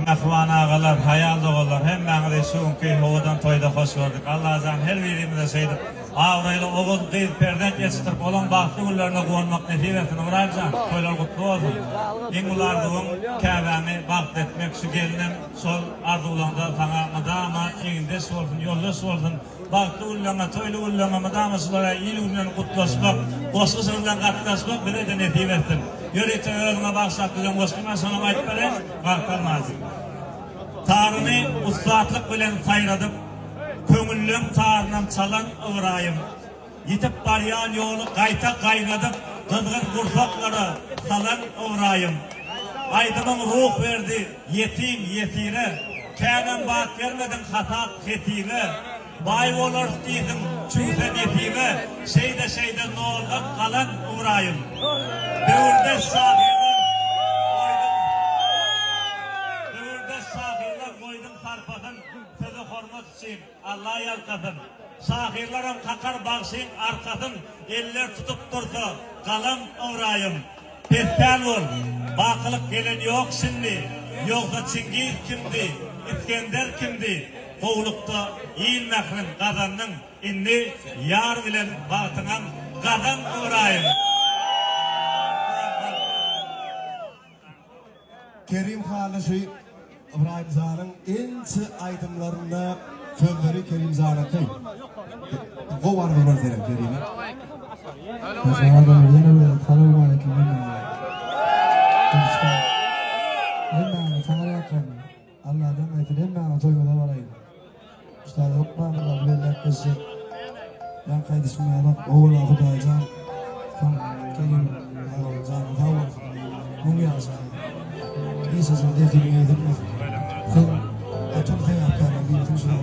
Ahvan ağalar, hayal doğalar, hem mağde şuunki hovadan toyda hoş gördük. Allah'tan her birimize şeydir. Avrayla oğul qeyz perden geçtirip olan bahtı güllerine kuvanmak nesibetini uğrayacağım. Toylar kutlu olsun. En ulardığım Kabe'ni baht etmek şu gelinim sol arzulanda sana madama eninde olsun, yolda olsun. Bahtı güllerine, toylu güllerine madama sulara il güllerine kutlaşmak, boşku sınırdan katlaşmak bir de nesibetsin. Yörüte özüne başlattığım boşkuma sonuna ait böyle kalkalmazdım. Tarını ustatlık bilen sayradım. Köngüllüm tarınam çalan uğrayım. Yitip baryan yolu kayta kaynadım. Kızgın kursakları salan uğrayım. Aydımın ruh verdi yetim yetire. Kânem bak vermedin hatat ketire. Bay olur dedim çüzen yetime. Şeyde ne oldu kalan uğrayım. Dövürde şahirler koydum sarpasın. Sözü hormat için Allah'a yalkasın. Şahirlerim kakar bağışın arkasın. Eller tutup dursa kalan uğrayım. Pestel ol. Bakılık gelen yok şimdi. Yoksa Çingiz kimdi? İskender kimdi? Kovlukta iyil mehrin kazandın. İndi yar bilen batınan kazan uğrayım. Kerim Halisi İbrahim Za'nın en sı aydınlarında sözleri Kerim Za'nın kayın. O var mı Kerim'e? Assalamu alaikum. Allah'dan etin hem toyuna varayım. Üstadı okmamla bilerler kızı. Ben kaydısmaya bak oğula Hudaycan. Kerim Za'nın tavuk. Bunu yazan. Bir sözün defini yedirme. Atın hayatlarına bir yatın şuna.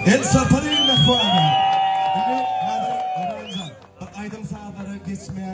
El sarparı ilmek bu adam. Aydın sağları geçmeye